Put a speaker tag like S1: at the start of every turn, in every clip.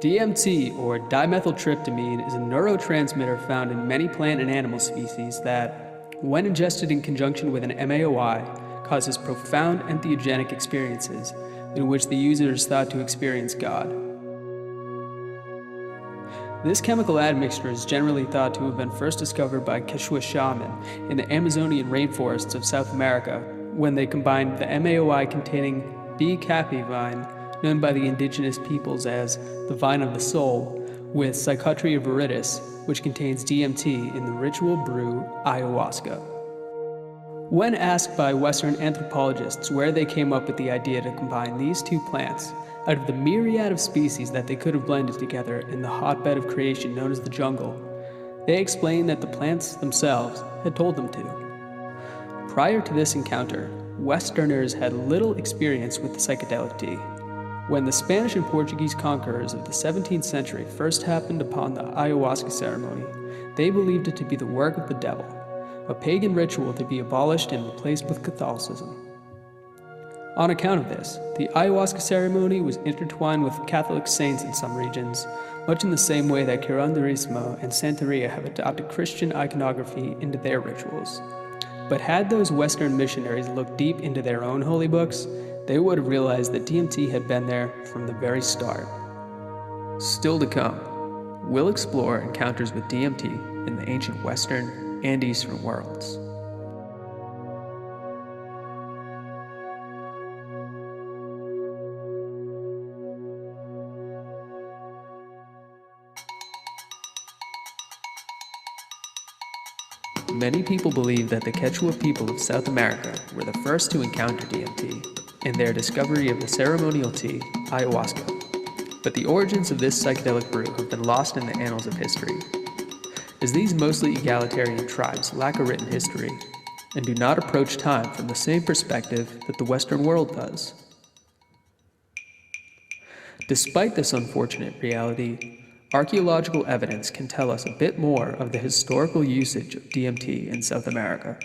S1: DMT, or dimethyltryptamine, is a neurotransmitter found in many plant and animal species that, when ingested in conjunction with an MAOI, causes profound entheogenic experiences in which the user is thought to experience God. This chemical admixture is generally thought to have been first discovered by Quechua shaman in the Amazonian rainforests of South America when they combined the MAOI-containing B. capi vine, known by the indigenous peoples as the vine of the soul, with Psychotria viridis, which contains DMT in the ritual brew ayahuasca. When asked by Western anthropologists where they came up with the idea to combine these two plants, out of the myriad of species that they could have blended together in the hotbed of creation known as the jungle, they explained that the plants themselves had told them to. Prior to this encounter, Westerners had little experience with the psychedelic tea. When the Spanish and Portuguese conquerors of the 17th century first happened upon the ayahuasca ceremony, they believed it to be the work of the devil, a pagan ritual to be abolished and replaced with Catholicism. On account of this, the ayahuasca ceremony was intertwined with Catholic saints in some regions, much in the same way that curanderismo and Santeria have adopted Christian iconography into their rituals. But had those Western missionaries looked deep into their own holy books, they would have realized that DMT had been there from the very start. Still to come, we'll explore encounters with DMT in the ancient Western and Eastern worlds. Many people believe that the Quechua people of South America were the first to encounter DMT in their discovery of the ceremonial tea, ayahuasca. But the origins of this psychedelic brew have been lost in the annals of history, as these mostly egalitarian tribes lack a written history and do not approach time from the same perspective that the Western world does. Despite this unfortunate reality, archaeological evidence can tell us a bit more of the historical usage of DMT in South America.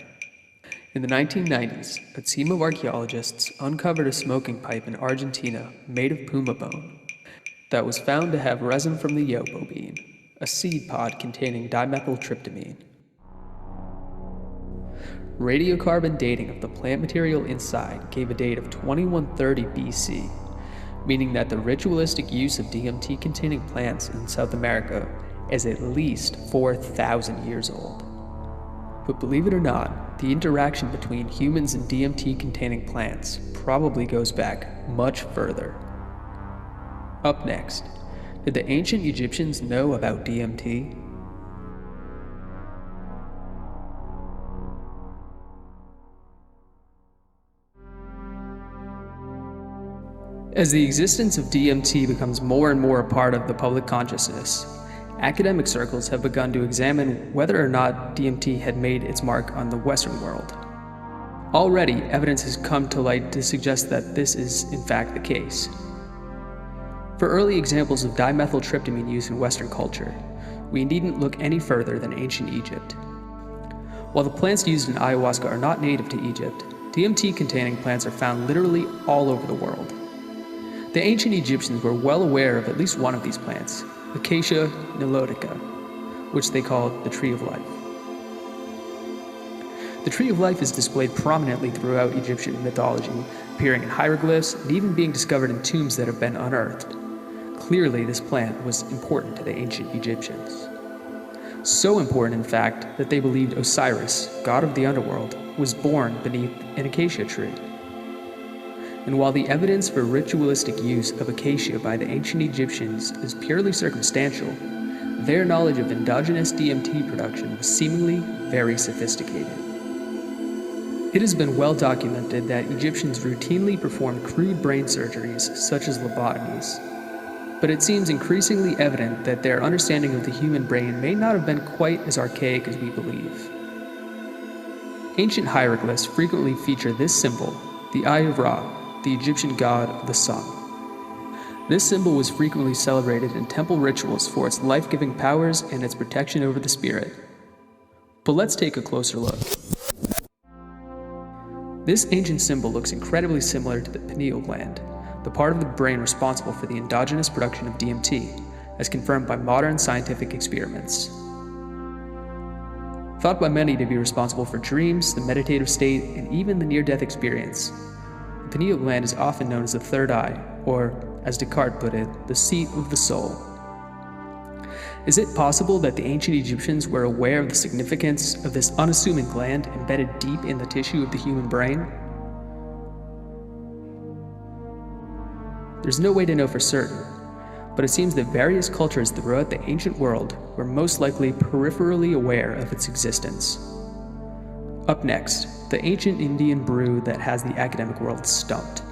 S1: In the 1990s, a team of archaeologists uncovered a smoking pipe in Argentina made of puma bone that was found to have resin from the yopo bean, a seed pod containing dimethyltryptamine. Radiocarbon dating of the plant material inside gave a date of 2130 BC, meaning that the ritualistic use of DMT-containing plants in South America is at least 4,000 years old. But believe it or not, the interaction between humans and DMT-containing plants probably goes back much further. Up next, did the ancient Egyptians know about DMT? As the existence of DMT becomes more and more a part of the public consciousness, academic circles have begun to examine whether or not DMT had made its mark on the Western world. Already, evidence has come to light to suggest that this is in fact the case. For early examples of dimethyltryptamine use in Western culture, we needn't look any further than ancient Egypt. While the plants used in ayahuasca are not native to Egypt, DMT-containing plants are found literally all over the world. The ancient Egyptians were well aware of at least one of these plants, Acacia nilotica, which they called the Tree of Life. The Tree of Life is displayed prominently throughout Egyptian mythology, appearing in hieroglyphs and even being discovered in tombs that have been unearthed. Clearly, this plant was important to the ancient Egyptians. So important, in fact, that they believed Osiris, god of the underworld, was born beneath an acacia tree. And while the evidence for ritualistic use of acacia by the ancient Egyptians is purely circumstantial, their knowledge of endogenous DMT production was seemingly very sophisticated. It has been well documented that Egyptians routinely performed crude brain surgeries such as lobotomies, but it seems increasingly evident that their understanding of the human brain may not have been quite as archaic as we believe. Ancient hieroglyphs frequently feature this symbol, the Eye of Ra, the Egyptian god of the sun. This symbol was frequently celebrated in temple rituals for its life-giving powers and its protection over the spirit. But let's take a closer look. This ancient symbol looks incredibly similar to the pineal gland, the part of the brain responsible for the endogenous production of DMT, as confirmed by modern scientific experiments. Thought by many to be responsible for dreams, the meditative state, and even the near-death experience, the pineal gland is often known as the third eye, or, as Descartes put it, the seat of the soul. Is it possible that the ancient Egyptians were aware of the significance of this unassuming gland embedded deep in the tissue of the human brain? There's no way to know for certain, but it seems that various cultures throughout the ancient world were most likely peripherally aware of its existence. Up next, the ancient Indian brew that has the academic world stumped.